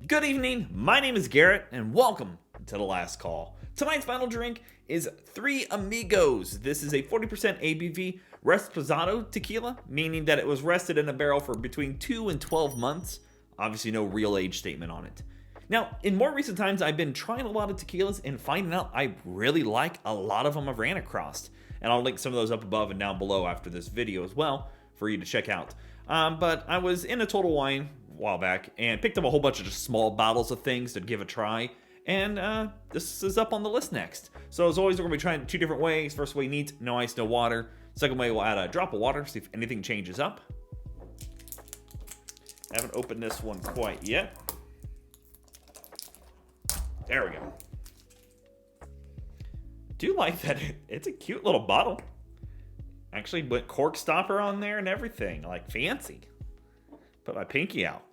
Good evening, my name is Garrett, and welcome to The Last Call. Tonight's final drink is 3 Amigos. This is a 40% ABV Reposado Tequila, meaning that it was rested in a barrel for between 2 and 12 months. Obviously no real age statement on it. Now, in more recent times, I've been trying a lot of tequilas and finding out I really like a lot of them I've ran across. And I'll link some of those up above and down below after this video as well for you to check out. But I was in a Total Wine a while back and picked up a whole bunch of just small bottles of things to give a try. And this is up on the list next. So as always, we're going to be trying 2 different ways. First way, neat, no ice, no water. Second way, we'll add a drop of water, see if anything changes up. Haven't opened this one quite yet. There we go. Do like that. It's a cute little bottle. Actually went cork stopper on there and everything. Like fancy. Put my pinky out.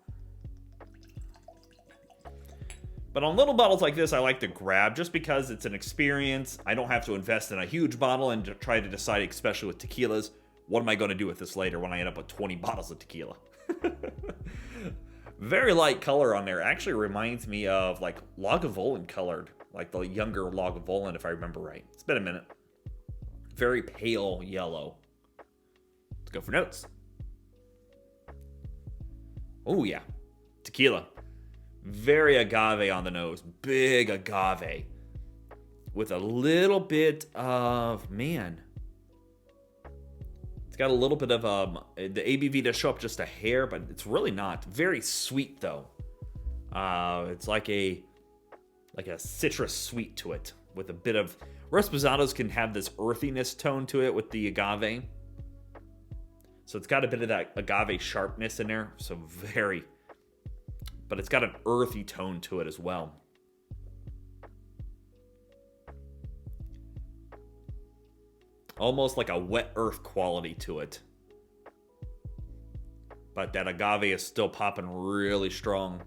But on little bottles like this, I like to grab just because it's an experience. I don't have to invest in a huge bottle and try to decide, especially with tequilas, what am I going to do with this later when I end up with 20 bottles of tequila. Very light color on there. Actually reminds me of like Lagavulin colored. Like the younger Lagavulin, if I remember right. It's been a minute. Very pale yellow. Let's go for notes. Oh yeah. Tequila. Very agave on the nose. Big agave. With a little bit of, man. It's got a little bit of, the ABV does show up just a hair, but it's really not. Very sweet though. It's like a citrus sweet to it. With a bit of, Reposados can have this earthiness tone to it with the agave. So it's got a bit of that agave sharpness in there. So very, but it's got an earthy tone to it as well. Almost like a wet earth quality to it. But that agave is still popping really strong.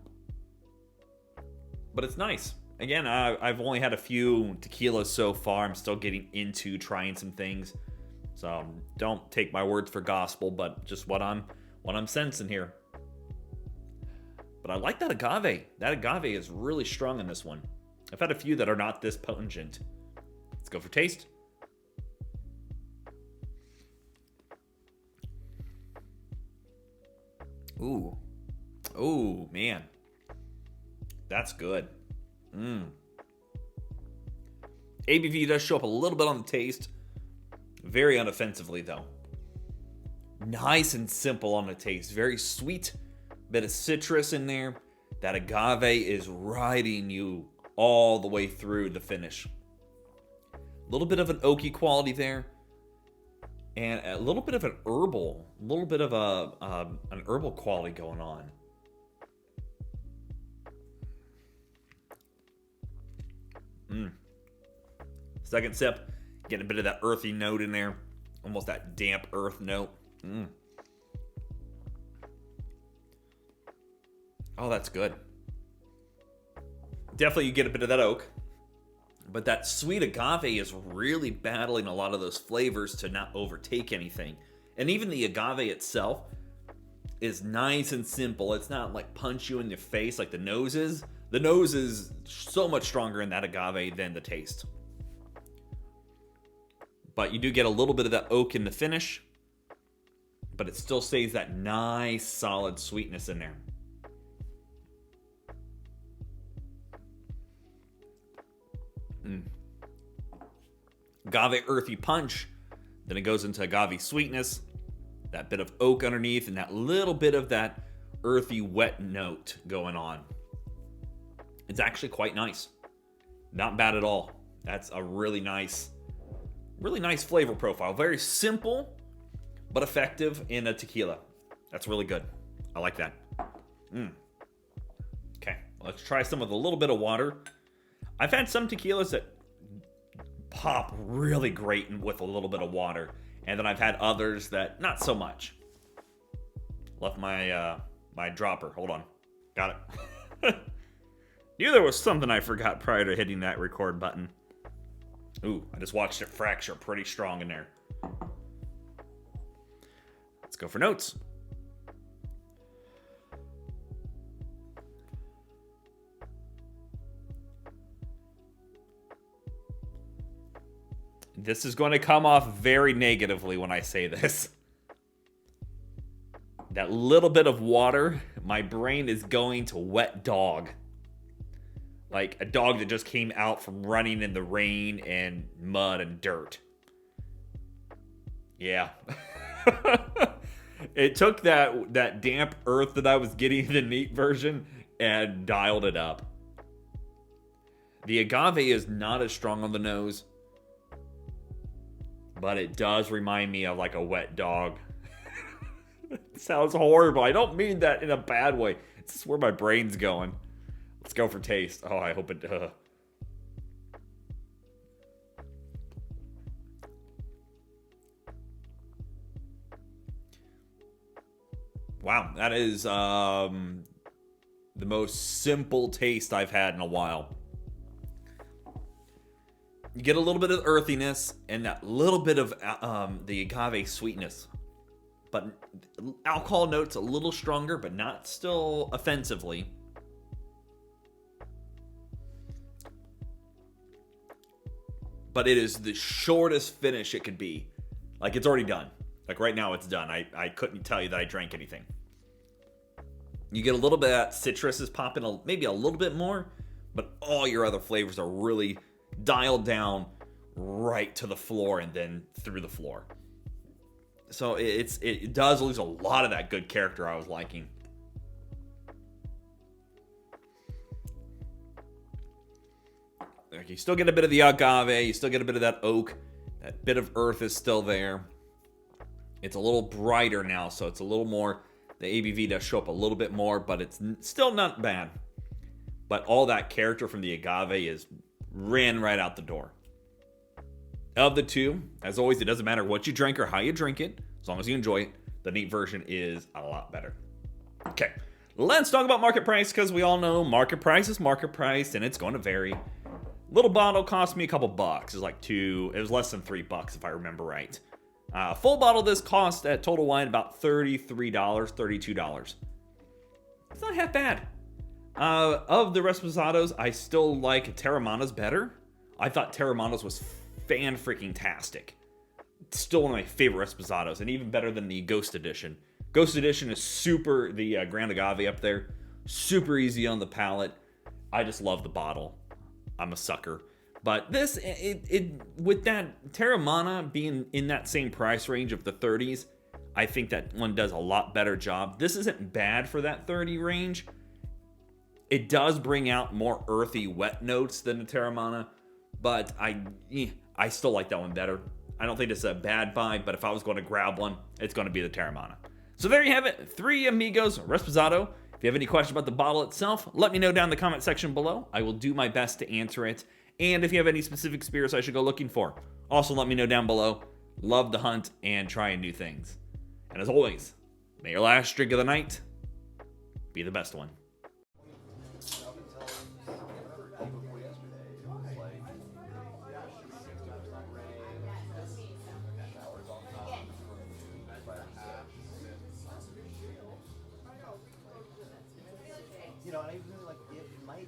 But it's nice. Again, I've only had a few tequilas so far. I'm still getting into trying some things. So don't take my words for gospel, but just what I'm sensing here. But I like that agave. That agave is really strong in this one. I've had a few that are not this pungent. Let's go for taste. Ooh. Ooh, man. That's good. ABV does show up a little bit on the taste. Very unoffensively, though. Nice and simple on the taste. Very sweet. Bit of citrus in there. That agave is riding you all the way through the finish. A little bit of an oaky quality there. And a little bit of an herbal. A little bit of an herbal quality going on. Second sip, getting a bit of that earthy note in there. Almost that damp earth note. Oh, that's good. Definitely you get a bit of that oak. But that sweet agave is really battling a lot of those flavors to not overtake anything. And even the agave itself is nice and simple. It's not like punch you in the face like the nose is. The nose is so much stronger in that agave than the taste. But you do get a little bit of that oak in the finish. But it still stays that nice, solid sweetness in there. Agave earthy punch. Then it goes into agave sweetness. That bit of oak underneath and that little bit of that earthy wet note going on. It's actually quite nice. Not bad at all. That's a really nice flavor profile. Very simple, but effective in a tequila. That's really good. I like that. Okay, let's try some with a little bit of water. I've had some tequilas that pop really great with a little bit of water. And then I've had others that not so much. Left my my dropper. Hold on. Got it. Knew there was something I forgot prior to hitting that record button. Ooh, I just watched it fracture pretty strong in there. Let's go for notes. This is going to come off very negatively when I say this. That little bit of water, my brain is going to wet dog. Like a dog that just came out from running in the rain and mud and dirt. Yeah. It took that damp earth that I was getting in the neat version and dialed it up. The agave is not as strong on the nose, but it does remind me of like a wet dog. It sounds horrible. I don't mean that in a bad way. It's just where my brain's going. Let's go for taste. Oh, I hope it... Wow, that is the most simple taste I've had in a while. You get a little bit of earthiness and that little bit of the agave sweetness. But alcohol notes a little stronger, but not still offensively. But it is the shortest finish it could be. Like, it's already done. Like, right now it's done. I couldn't tell you that I drank anything. You get a little bit of that citrus is popping maybe a little bit more, but all your other flavors are really dialed down right to the floor and then through the floor. So it does lose a lot of that good character I was liking. Like, you still get a bit of the agave, you still get a bit of that oak, that bit of earth is still there. It's a little brighter now, so it's a little more, the ABV does show up a little bit more, but it's still not bad. But all that character from the agave ran right out the door. Of the two, as always, it doesn't matter what you drink or how you drink it, as long as you enjoy it. The neat version is a lot better. Okay, let's talk about market price, because we all know market price is market price, and it's going to vary. Little bottle cost me a couple bucks. It was less than $3 if I remember right. Full bottle of this cost at Total Wine about $33, $32. It's not half bad. Of the Reposados, I still like Terramana's better. I thought Terramana's was fan-freaking-tastic. It's still one of my favorite Reposados, and even better than the Ghost Edition. Ghost Edition is super, the Grand Agave up there, super easy on the palate. I just love the bottle. I'm a sucker. But this, with that Terramana being in that same price range of the 30s, I think that one does a lot better job. This isn't bad for that 30 range. It does bring out more earthy, wet notes than the Terramana, but I still like that one better. I don't think it's a bad buy, but if I was going to grab one, it's going to be the Terramana. So there you have it, 3 Amigos Reposado. If you have any questions about the bottle itself, let me know down in the comment section below. I will do my best to answer it. And if you have any specific spirits I should go looking for, also let me know down below. Love to hunt and trying new things. And as always, may your last drink of the night be the best one. You know, and I really like it might